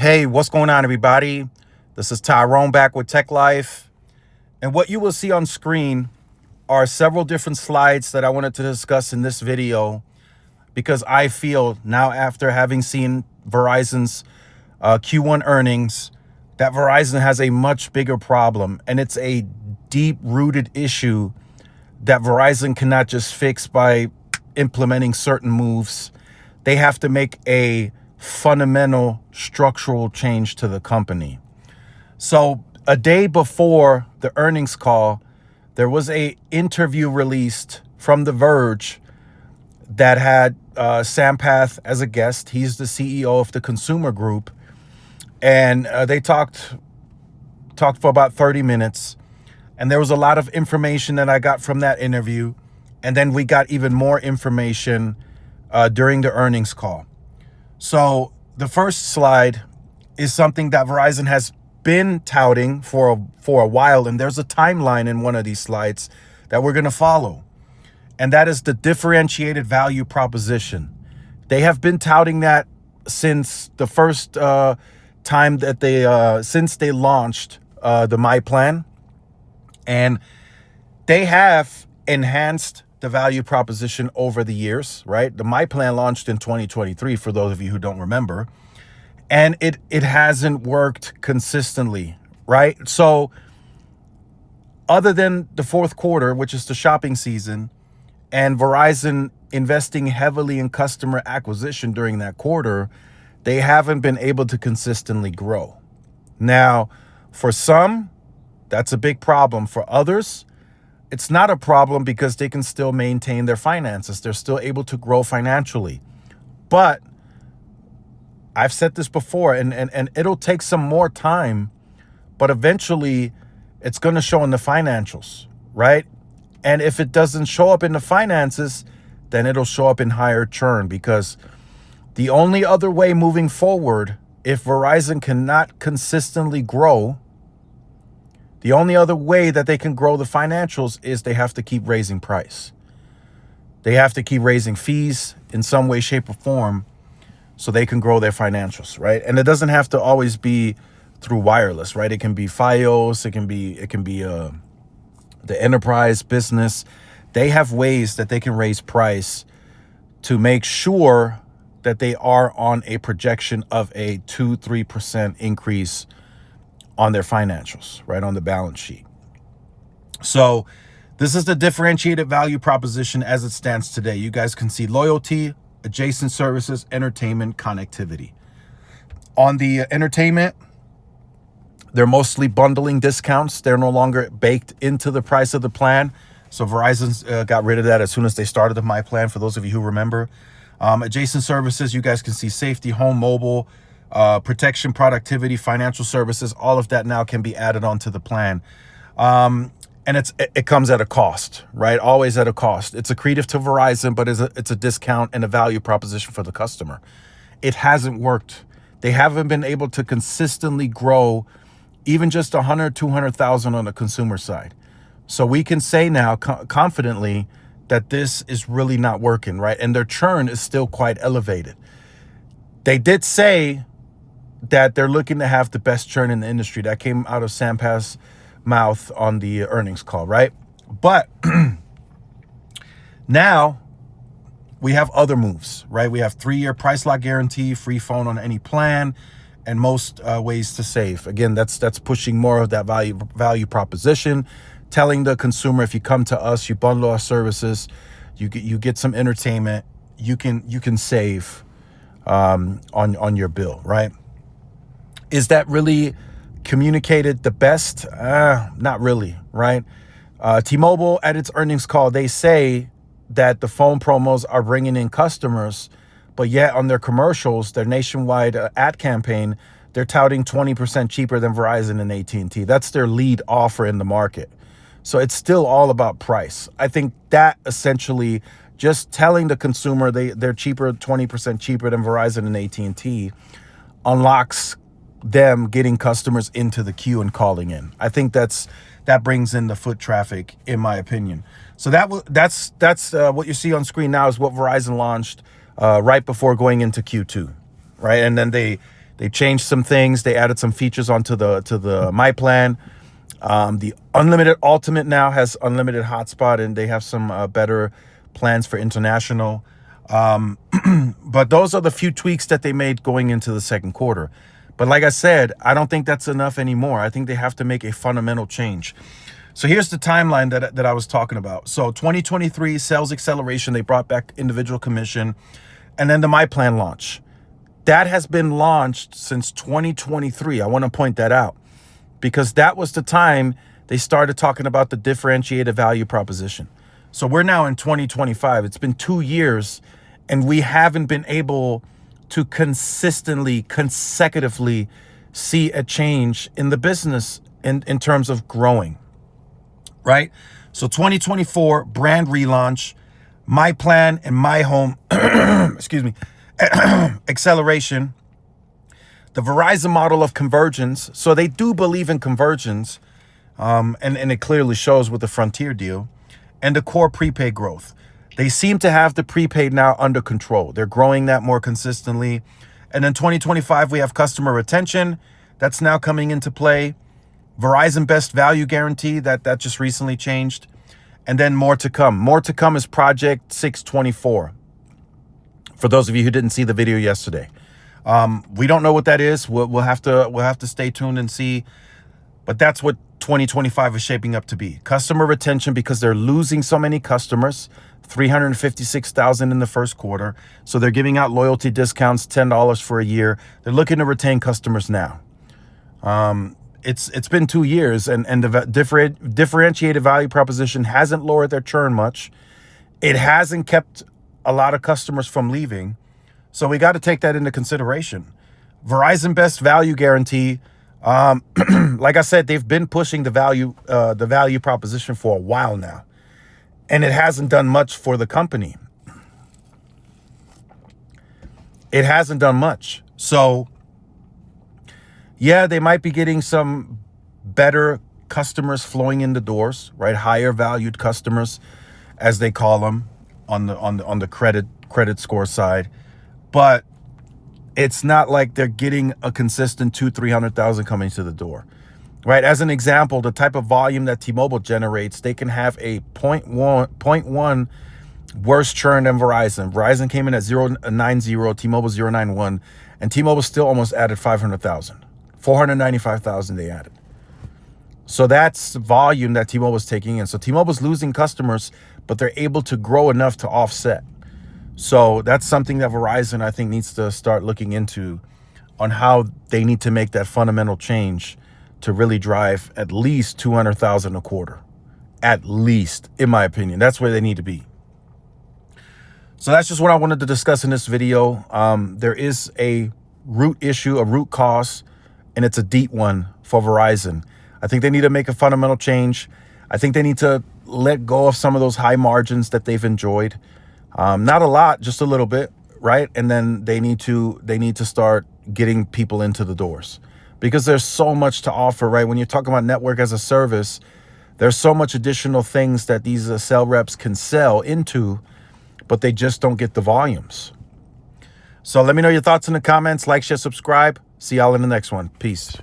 Hey, what's going on, everybody? This is Tyrone back with Tech Life. And what you will see on screen are several different slides that I wanted to discuss in this video because I feel now, after having seen Verizon's Q1 earnings, that Verizon has a much bigger problem, and it's a deep-rooted issue that Verizon cannot just fix by implementing certain moves. They have to make a fundamental structural change to the company. So a day before the earnings call, there was a interview released from The Verge that had Sampath as a guest. He's the CEO of the consumer group. And they talked for about 30 minutes. And there was a lot of information that I got from that interview. And then we got even more information during the earnings call. So the first slide is something that Verizon has been touting for a while, and there's a timeline in one of these slides that we're going to follow, and that is the differentiated value proposition. They have been touting that since the first time that since they launched the My Plan, and they have enhanced the value proposition over the years, right? The My Plan launched in 2023, for those of you who don't remember, and it hasn't worked consistently, right? So other than the fourth quarter, which is the shopping season, and Verizon investing heavily in customer acquisition during that quarter, they haven't been able to consistently grow. Now, for some, that's a big problem. For others, it's not a problem because they can still maintain their finances. They're still able to grow financially. But I've said this before, and it'll take some more time, but eventually it's going to show in the financials, right? And if it doesn't show up in the finances, then it'll show up in higher churn, because the only other way moving forward, if Verizon cannot consistently grow, the only other way that they can grow the financials is they have to keep raising price. They have to keep raising fees in some way, shape, or form so they can grow their financials, right? And it doesn't have to always be through wireless, right? It can be Fios, it can be the enterprise business. They have ways that they can raise price to make sure that they are on a projection of a 2-3% increase on their financials, right, on the balance sheet. So this is the differentiated value proposition as it stands today. You guys can see loyalty, adjacent services, entertainment, connectivity. On the entertainment, they're mostly bundling discounts. They're no longer baked into the price of the plan. So Verizon's got rid of that as soon as they started the My Plan, for those of you who remember. Adjacent services, you guys can see safety, home, mobile, protection, productivity, financial services. All of that now can be added onto the plan. And it comes at a cost, right? Always at a cost. It's accretive to Verizon, but it's a discount and a value proposition for the customer. It hasn't worked. They haven't been able to consistently grow even just 100, 200,000 on the consumer side. So we can say now confidently that this is really not working, right? And their churn is still quite elevated. They did say that they're looking to have the best churn in the industry. That came out of Sampath's mouth on the earnings call, right? But now we have other moves, right? We have 3-year price lock guarantee, free phone on any plan, and most ways to save. Again, that's pushing more of that value proposition, telling the consumer, if you come to us, you bundle our services, you get some entertainment, you can save on your bill, right? Is that really communicated the best? Not really, right? T-Mobile, at its earnings call, they say that the phone promos are bringing in customers, but yet on their commercials, their nationwide ad campaign, they're touting 20% cheaper than Verizon and AT&T. That's their lead offer in the market. So it's still all about price. I think that essentially just telling the consumer they're cheaper, 20% cheaper than Verizon and AT&T, unlocks them getting customers into the queue and calling in. I think that brings in the foot traffic, in my opinion. So that's what you see on screen now is what Verizon launched right before going into Q2, right? And then they They changed some things. They added some features onto the My Plan. The Unlimited Ultimate now has unlimited hotspot, and they have some better plans for international. But those are the few tweaks that they made going into the second quarter. But like I said, I don't think that's enough anymore. I think they have to make a fundamental change. So here's the timeline that I was talking about. So 2023 sales acceleration, they brought back individual commission, and then the My Plan launch. That has been launched since 2023. I want to point that out because that was the time they started talking about the differentiated value proposition. So we're now in 2025. It's been 2 years, and we haven't been able to consecutively see a change in the business in terms of growing, right? So 2024 brand relaunch, My Plan and My Home, excuse me, acceleration, the Verizon model of convergence. So they do believe in convergence, and it clearly shows with the Frontier deal, and the core prepaid growth. They seem to have the prepaid now under control. They're growing that more consistently. And then 2025, we have customer retention. That's now coming into play. Verizon Best Value Guarantee, that just recently changed. And then more to come. More to come is Project 624. For those of you who didn't see the video yesterday. We don't know what that is. We'll have to stay tuned and see. But that's what 2025 is shaping up to be. Customer retention, because they're losing so many customers, 356,000 in the first quarter. So they're giving out loyalty discounts, $10 for a year. They're looking to retain customers now. It's been 2 years, and the differentiated value proposition hasn't lowered their churn much. It hasn't kept a lot of customers from leaving. So we got to take that into consideration. Verizon Best Value Guarantee. Like I said, they've been pushing the value proposition for a while now, and it hasn't done much for the company. It hasn't done much. So yeah, they might be getting some better customers flowing in the doors, right? Higher valued customers, as they call them, on the credit score side, but it's not like they're getting a consistent 200,000-300,000 coming to the door, right? As an example, the type of volume that T-Mobile generates, they can have a 0.1 worse churn than Verizon. Verizon came in at 0.90, T-Mobile 0.91, and T-Mobile still almost added 500,000, 495,000 they added. So that's volume that T-Mobile is taking in. So T-Mobile's losing customers, but they're able to grow enough to offset. So that's something that Verizon, I think, needs to start looking into on how they need to make that fundamental change to really drive at least 200,000 a quarter. At least, in my opinion. That's where they need to be. So that's just what I wanted to discuss in this video. There is a root issue, a root cause, and it's a deep one for Verizon. I think they need to make a fundamental change. I think they need to let go of some of those high margins that they've enjoyed. Not a lot, just a little bit, right? And then they need to start getting people into the doors, because there's so much to offer, right? When you're talking about network as a service, there's so much additional things that these sales reps can sell into, but they just don't get the volumes. So let me know your thoughts in the comments. Like, share, subscribe. See y'all in the next one. Peace.